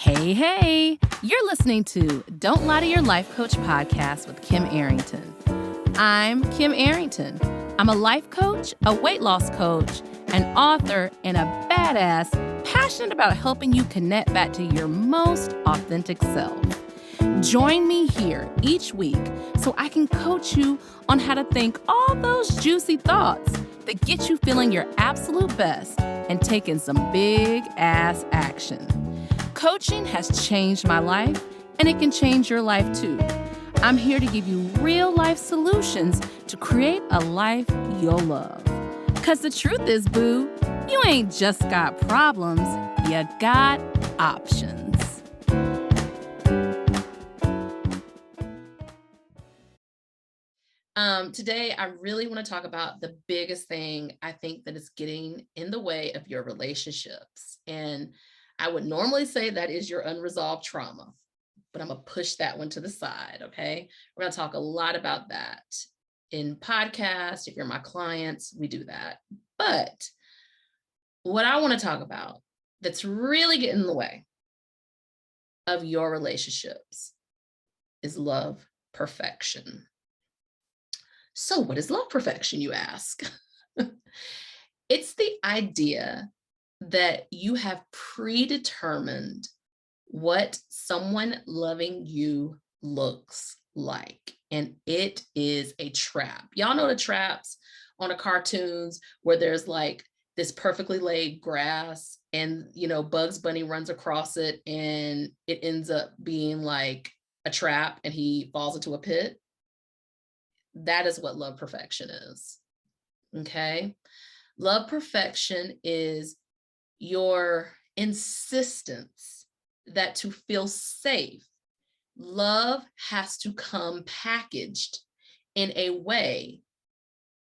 Hey, you're listening to Don't Lie to Your Life Coach podcast with Kim Arrington. I'm Kim Arrington. I'm a life coach, a weight loss coach, an author, and a badass passionate about helping you connect back to your most authentic self. Join me here each week so I can coach you on how to think all those juicy thoughts that get you feeling your absolute best and taking some big ass action. Coaching has changed my life, and it can change your life too. I'm here to give you real life solutions to create a life you'll love. Because the truth is, boo, you ain't just got problems, you got options. Today, I really want to talk about the biggest thing I think that is getting in the way of your relationships. And I would normally say that is your unresolved trauma, but I'm going to push that one to the side, okay? We're going to talk a lot about that in podcasts. If you're my clients, we do that. But what I want to talk about that's really getting in the way of your relationships is love perfection. So what is love perfection, you ask? It's the idea that you have predetermined what someone loving you looks like. And it is a trap. Y'all know the traps on the cartoons where there's like this perfectly laid grass and, Bugs Bunny runs across it and it ends up being like a trap and he falls into a pit. That is what love perfection is. Okay. Love perfection is your insistence that to feel safe, love has to come packaged in a way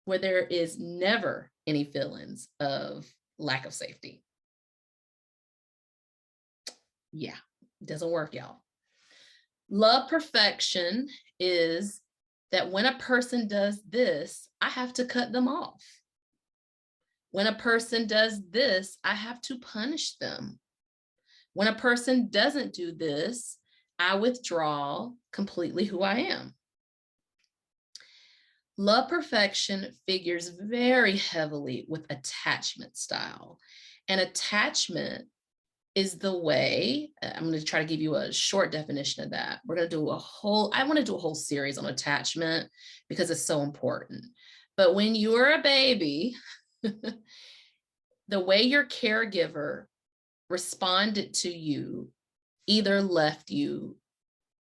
where there is never any feelings of lack of safety. Yeah, it doesn't work, y'all. Love perfection is that when a person does this, I have to cut them off. When a person does this, I have to punish them. When a person doesn't do this, I withdraw completely who I am. Love perfection figures very heavily with attachment style. And attachment is the way, I'm going to try to give you a short definition of that. I want to do a whole series on attachment because it's so important. But when you're a baby, the way your caregiver responded to you either left you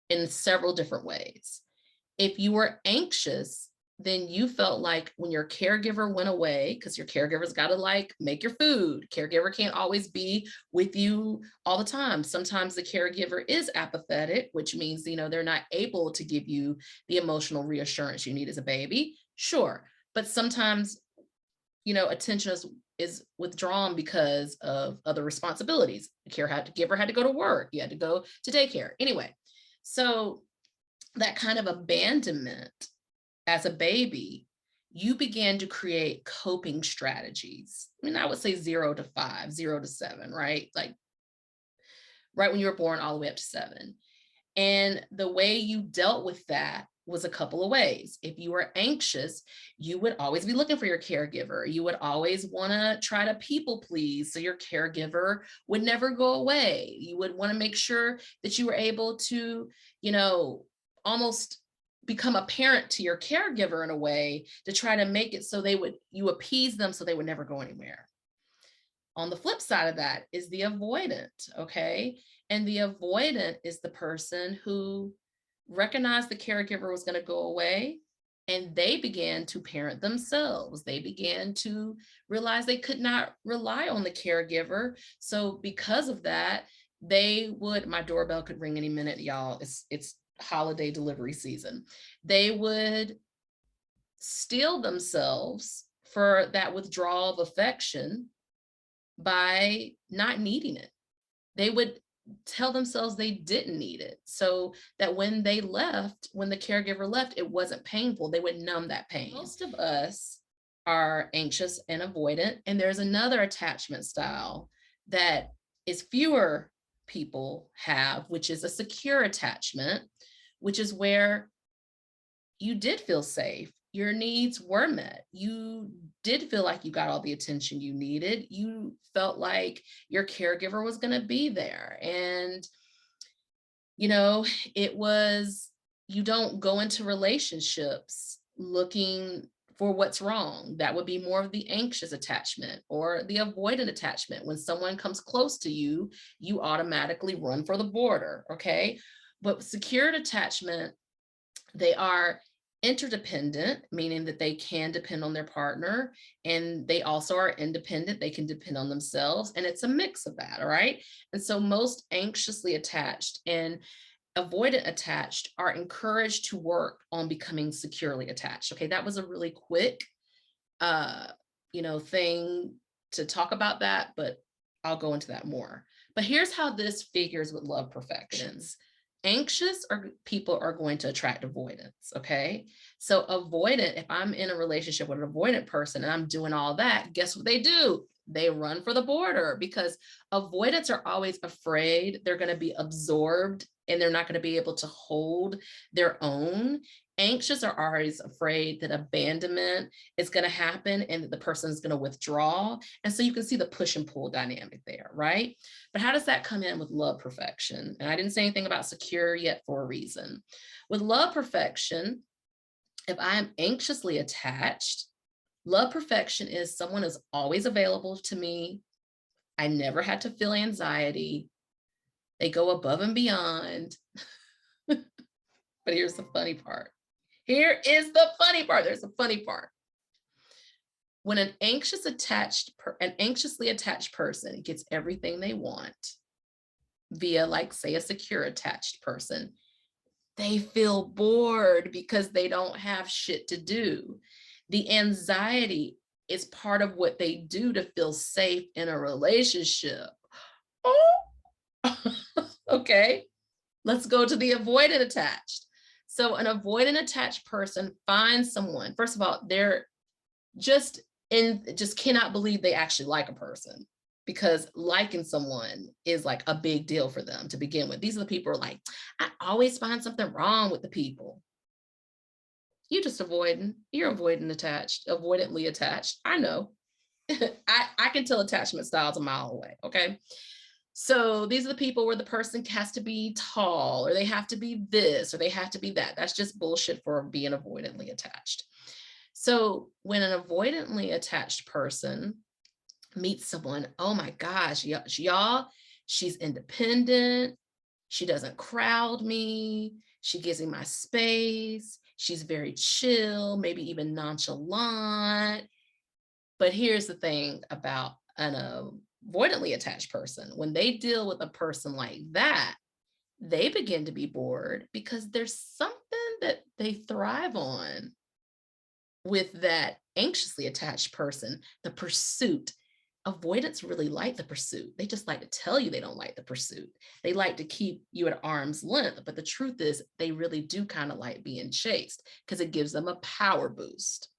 in several different ways. If you were anxious, then you felt like when your caregiver went away, because your caregiver's got to make your food. Caregiver can't always be with you all the time. Sometimes the caregiver is apathetic, which means, they're not able to give you the emotional reassurance you need as a baby. Sure. But sometimes, attention is withdrawn because of other responsibilities. The caregiver had to go to work. You had to go to daycare. Anyway, so that kind of abandonment as a baby, you began to create coping strategies. I would say 0 to 5, 0 to 7, right? Like right when you were born, all the way up to 7. And the way you dealt with that was a couple of ways. If you were anxious, you would always be looking for your caregiver. You would always want to try to people please, so your caregiver would never go away. You would want to make sure that you were able to, almost become a parent to your caregiver in a way to try to make it so you appease them so they would never go anywhere. On the flip side of that is the avoidant, okay? And the avoidant is the person who recognized the caregiver was going to go away and they began to parent themselves. They began to realize they could not rely on the caregiver. So because of that, my doorbell could ring any minute, y'all. It's holiday delivery season. They would steel themselves for that withdrawal of affection by not needing it. They would tell themselves they didn't need it so that when the caregiver left, it wasn't painful. They would numb that pain. Most of us are anxious and avoidant, and there's another attachment style that is fewer people have, which is a secure attachment, which is where you did feel safe. Your needs were met. You did feel like you got all the attention you needed. You felt like your caregiver was going to be there. And, you know, it was, you don't go into relationships looking for what's wrong. That would be more of the anxious attachment or the avoidant attachment. When someone comes close to you, you automatically run for the border. Okay. But secured attachment, they are interdependent, meaning that they can depend on their partner, and they also are independent. They can depend on themselves, and it's a mix of that. All right. And so most anxiously attached and avoidant attached are encouraged to work on becoming securely attached. Okay. That was a really quick, uh, thing to talk about that, but I'll go into that more. But here's how this figures with love perfections. Anxious people are going to attract avoidance. Okay. So avoidant, if I'm in a relationship with an avoidant person and I'm doing all that, guess what they do? They run for the border, because avoidants are always afraid they're going to be absorbed and they're not going to be able to hold their own. Anxious are always afraid that abandonment is going to happen and that the person is going to withdraw. And so you can see the push and pull dynamic there, right? But how does that come in with love perfection? And I didn't say anything about secure yet for a reason. With love perfection, if I am anxiously attached, love perfection is someone is always available to me. I never had to feel anxiety. They go above and beyond. But here's the funny part. Here is the funny part. There's a funny part. When an anxiously attached person gets everything they want via, like, say, a secure attached person, they feel bored because they don't have shit to do. The anxiety is part of what they do to feel safe in a relationship. Oh, okay. Let's go to the avoidant attached. So an avoidant attached person finds someone. First of all, they're just cannot believe they actually like a person, because liking someone is like a big deal for them to begin with. These are the people who are like, I always find something wrong with the people. You just avoiding. You're avoidantly attached. I know. I can tell attachment styles a mile away. Okay. So these are the people where the person has to be tall, or they have to be this, or they have to be that. That's just bullshit for being avoidantly attached. So when an avoidantly attached person meets someone, oh my gosh, y'all, she's independent. She doesn't crowd me. She gives me my space. She's very chill, maybe even nonchalant. But here's the thing about an avoidantly attached person. When they deal with a person like that, they begin to be bored because there's something that they thrive on with that anxiously attached person, the pursuit. Avoidants really like the pursuit. They just like to tell you they don't like the pursuit. They like to keep you at arm's length. But the truth is, they really do kind of like being chased because it gives them a power boost.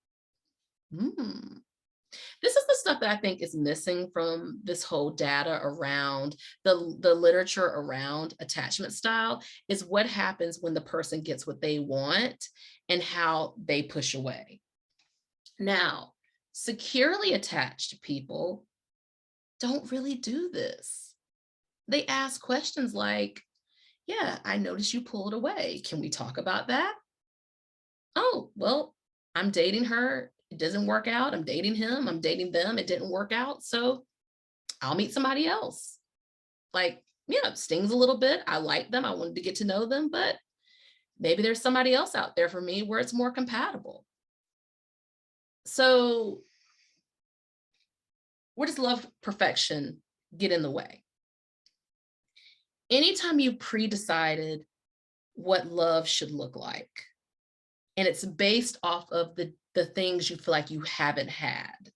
This is the stuff that I think is missing from this whole data around the literature around attachment style, is what happens when the person gets what they want and how they push away. Now, securely attached people don't really do this. They ask questions like, yeah, I noticed you pulled away. Can we talk about that? Oh, well, I'm dating her. It doesn't work out. I'm dating him. I'm dating them. It didn't work out. So I'll meet somebody else. Like, yeah, it stings a little bit. I like them. I wanted to get to know them, but maybe there's somebody else out there for me where it's more compatible. So where does love perfection get in the way? Anytime you pre-decided what love should look like, and it's based off of the things you feel like you haven't had.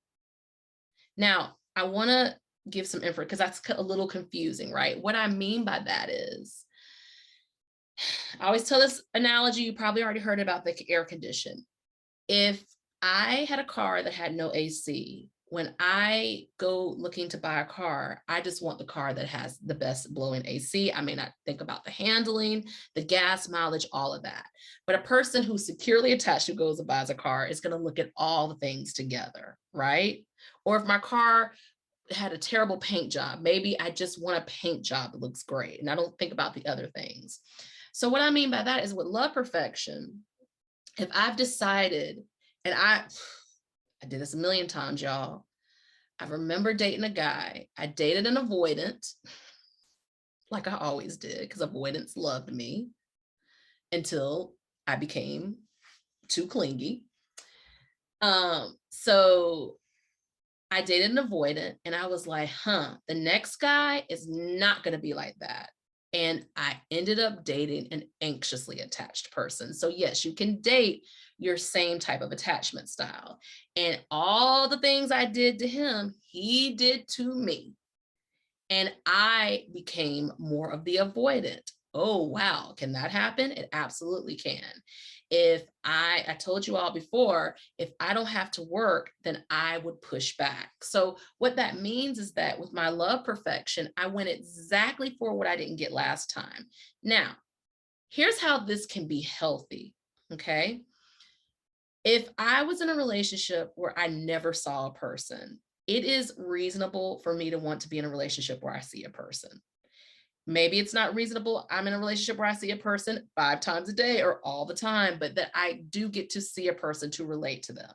Now, I want to give some info because that's a little confusing, right? What I mean by that is, I always tell this analogy, you probably already heard about the air condition. If I had a car that had no AC, when I go looking to buy a car, I just want the car that has the best blowing AC. I may not think about the handling, the gas mileage, all of that. But a person who's securely attached who goes and buys a car is going to look at all the things together, right? Or if my car had a terrible paint job, maybe I just want a paint job that looks great, and I don't think about the other things. So what I mean by that is with love perfection, if I've decided, and I did this a million times, y'all. I remember dating a guy. I dated an avoidant, like I always did, because avoidance loved me until I became too clingy. So I dated an avoidant, and I was like, the next guy is not going to be like that. And I ended up dating an anxiously attached person. So yes, you can date your same type of attachment style. And all the things I did to him, he did to me. And I became more of the avoidant. Oh, wow. Can that happen? It absolutely can. If I told you all before, if I don't have to work, then I would push back. So what that means is that with my love perfection, I went exactly for what I didn't get last time. Now, here's how this can be healthy. Okay. If I was in a relationship where I never saw a person, it is reasonable for me to want to be in a relationship where I see a person. Maybe it's not reasonable. I'm in a relationship where I see a person 5 times a day or all the time, but that I do get to see a person to relate to them.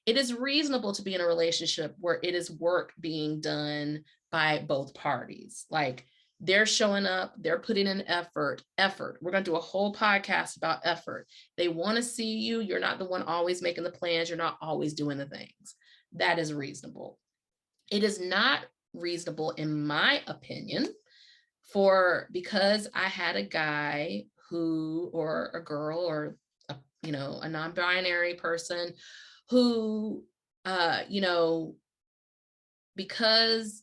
It is reasonable to be in a relationship where it is work being done by both parties. Like they're showing up, they're putting in effort. We're going to do a whole podcast about effort. They want to see you. You're not the one always making the plans. You're not always doing the things. That is reasonable. It is not reasonable, in my opinion, because I had a guy who, or a girl, or a non-binary person who, because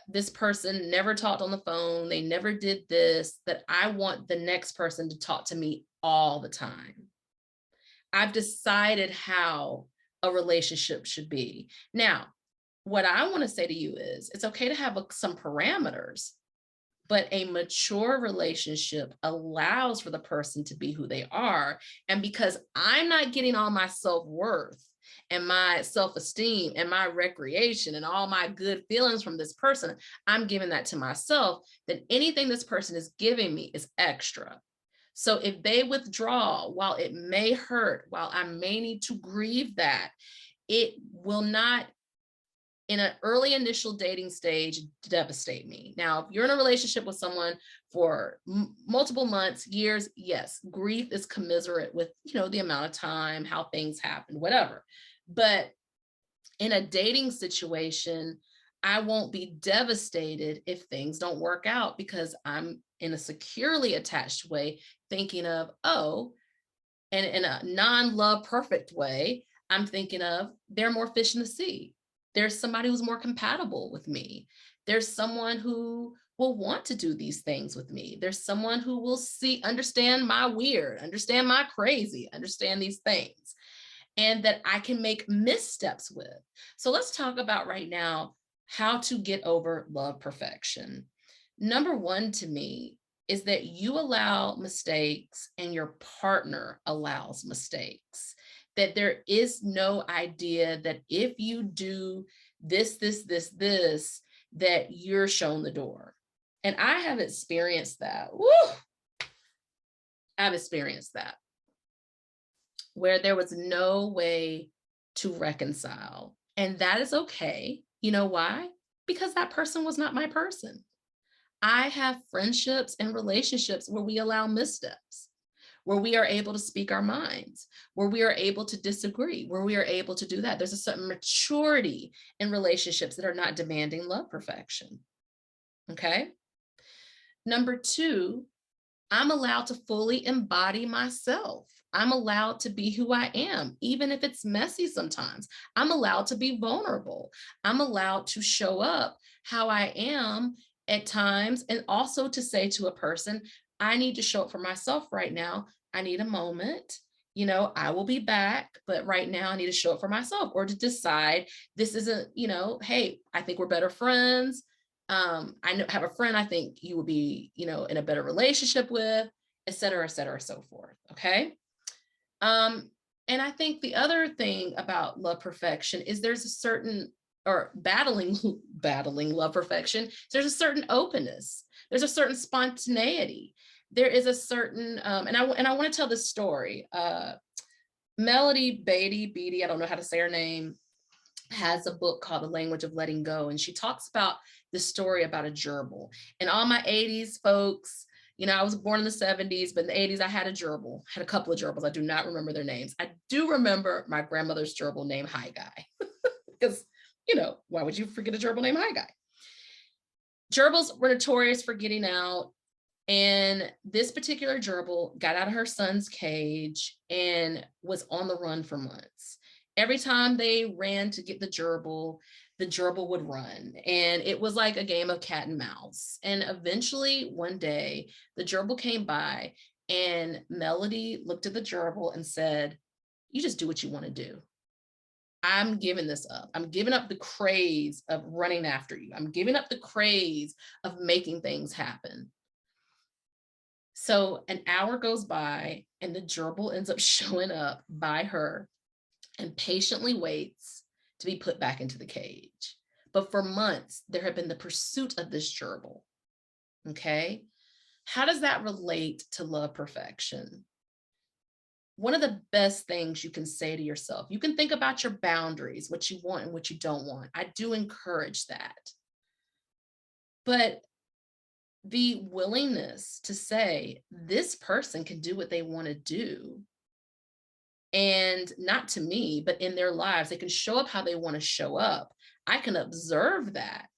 this person never talked on the phone, they never did this, that I want the next person to talk to me all the time. I've decided how a relationship should be. Now, what I want to say to you is it's okay to have some parameters, but a mature relationship allows for the person to be who they are. And because I'm not getting all my self-worth and my self-esteem and my recreation and all my good feelings from this person, I'm giving that to myself, then anything this person is giving me is extra. So if they withdraw, while it may hurt, while I may need to grieve that, it will not, in an early initial dating stage, devastate me. Now, if you're in a relationship with someone for multiple months, years, yes, grief is commiserate with, the amount of time, how things happen, whatever. But in a dating situation, I won't be devastated if things don't work out, because I'm in a securely attached way thinking of, and in a non-love perfect way, I'm thinking of, there are more fish in the sea. There's somebody who's more compatible with me. There's someone who will want to do these things with me. There's someone who will understand my weird, understand my crazy, understand these things, and that I can make missteps with. So let's talk about right now how to get over love perfection. Number one to me is that you allow mistakes and your partner allows mistakes. That there is no idea that if you do this, that you're shown the door. And I have experienced that. Woo! I've experienced that, where there was no way to reconcile. And that is okay. You know why? Because that person was not my person. I have friendships and relationships where we allow missteps, where we are able to speak our minds, where we are able to disagree, where we are able to do that. There's a certain maturity in relationships that are not demanding love perfection. Okay. Number two, I'm allowed to fully embody myself. I'm allowed to be who I am, even if it's messy sometimes. I'm allowed to be vulnerable. I'm allowed to show up how I am at times, and also to say to a person, I need to show up for myself right now. I need a moment. I will be back, but right now I need to show up for myself, or to decide this isn't, hey, I think we're better friends. Have a friend I think you will be, in a better relationship with, et cetera, so forth. Okay. And I think the other thing about love perfection is there's a certain, or battling love perfection, there's a certain openness, there's a certain spontaneity, there is a certain, and I want to tell this story. Melody Beatty, I don't know how to say her name, has a book called The Language of Letting Go. And she talks about this story about a gerbil. And all my 80s folks, I was born in the 70s, but in the 80s, I had a gerbil, had a couple of gerbils. I do not remember their names. I do remember my grandmother's gerbil named Hi Guy, because, why would you forget a gerbil named Hi Guy? Gerbils were notorious for getting out. And this particular gerbil got out of her son's cage and was on the run for months. Every time they ran to get the gerbil would run. And it was like a game of cat and mouse. And eventually one day the gerbil came by and Melody looked at the gerbil and said, "You just do what you want to do. I'm giving this up. I'm giving up the craze of running after you. I'm giving up the craze of making things happen." So an hour goes by and the gerbil ends up showing up by her and patiently waits to be put back into the cage. But for months, there had been the pursuit of this gerbil. Okay. How does that relate to love perfection? One of the best things you can say to yourself, you can think about your boundaries, what you want and what you don't want. I do encourage that. But the willingness to say, this person can do what they want to do, and not to me, but in their lives, they can show up how they want to show up. I can observe that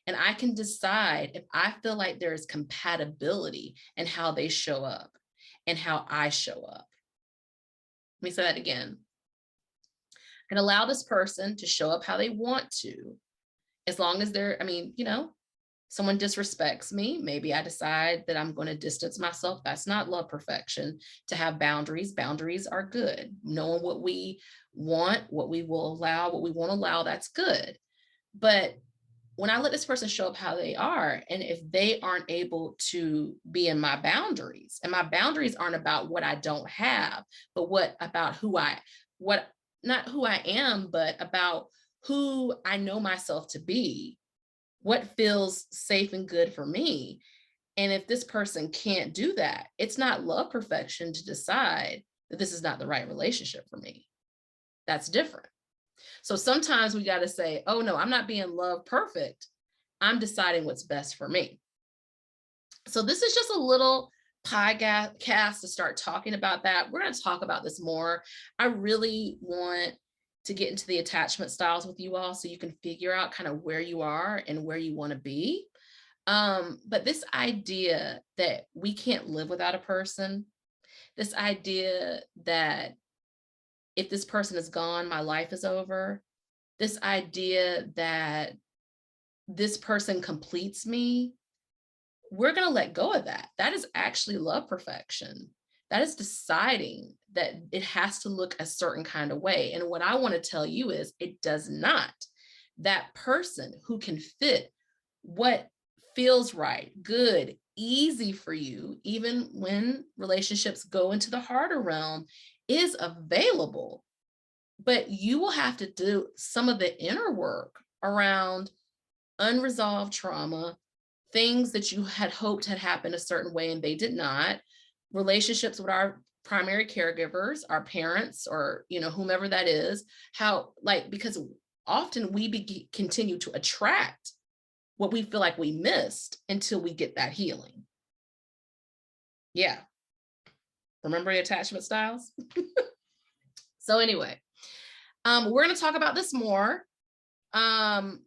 and I can decide if I feel like there is compatibility in how they show up and how I show up. Let me say that again. I can allow this person to show up how they want to, as long as they're, someone disrespects me, maybe I decide that I'm going to distance myself. That's not love perfection. To have boundaries, boundaries are good. Knowing what we want, what we will allow, what we won't allow, that's good. But when I let this person show up how they are, and if they aren't able to be in my boundaries, and my boundaries aren't about what I don't have, but not who I am, but about who I know myself to be, what feels safe and good for me. And if this person can't do that, it's not love perfection to decide that this is not the right relationship for me. That's different. So sometimes we got to say, oh no, I'm not being love perfect. I'm deciding what's best for me. So this is just a little podcast to start talking about that. We're going to talk about this more. I really want to get into the attachment styles with you all so you can figure out kind of where you are and where you want to be. But this idea that we can't live without a person, this idea that if this person is gone, my life is over, this idea that this person completes me, we're going to let go of that. That is actually love perfection. That is deciding that it has to look a certain kind of way. And what I want to tell you is it does not. That person who can fit what feels right, good, easy for you, even when relationships go into the harder realm, is available. But you will have to do some of the inner work around unresolved trauma, things that you had hoped had happened a certain way and they did not, relationships with our primary caregivers, our parents, or whomever that is, because often we continue to attract what we feel like we missed until we get that healing. Yeah. Remember the attachment styles? So anyway, we're going to talk about this more. I'm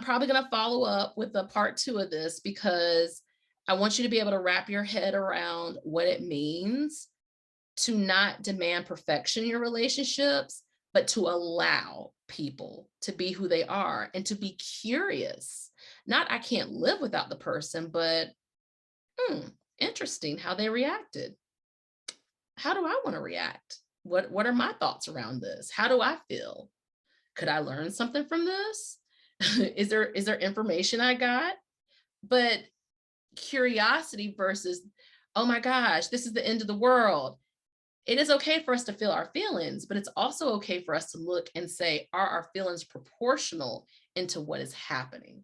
probably going to follow up with a part 2 of this, because I want you to be able to wrap your head around what it means to not demand perfection in your relationships, but to allow people to be who they are and to be curious. Not, I can't live without the person, but interesting how they reacted. How do I want to react What are my thoughts around this? How do I feel? Could I learn something from this? Is there information I got? But curiosity versus, oh my gosh, this is the end of the world. It is okay for us to feel our feelings, but it's also okay for us to look and say, are our feelings proportional into what is happening?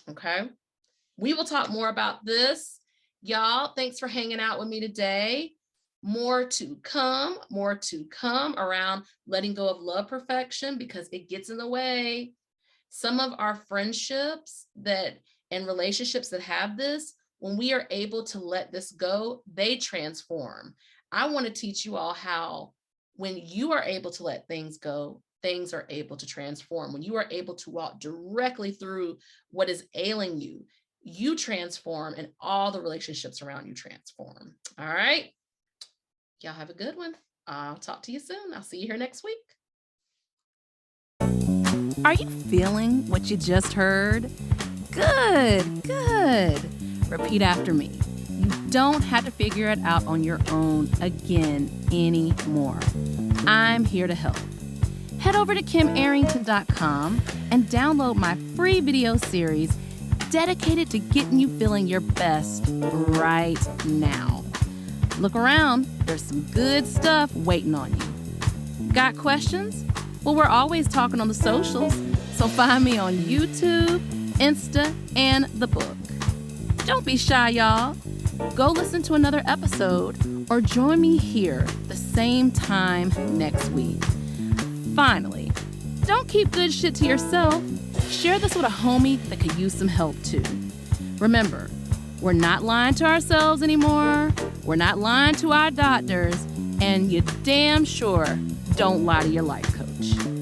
Okay. We will talk more about this. Y'all, thanks for hanging out with me today. More to come around letting go of love perfection, because it gets in the way. Some of our friendships and relationships that have this, when we are able to let this go, they transform. I want to teach you all how, when you are able to let things go, things are able to transform. When you are able to walk directly through what is ailing you, you transform, and all the relationships around you transform. All right. Y'all have a good one. I'll talk to you soon. I'll see you here next week. Are you feeling what you just heard? Good, good. Repeat after me. You don't have to figure it out on your own again anymore. I'm here to help. Head over to KimArrington.com and download my free video series dedicated to getting you feeling your best right now. Look around, there's some good stuff waiting on you. Got questions? Well, we're always talking on the socials, so find me on YouTube, Insta, and the book. Don't be shy, y'all. Go listen to another episode or join me here the same time next week. Finally, don't keep good shit to yourself. Share this with a homie that could use some help too. Remember, we're not lying to ourselves anymore. We're not lying to our doctors. And you damn sure don't lie to your life coach.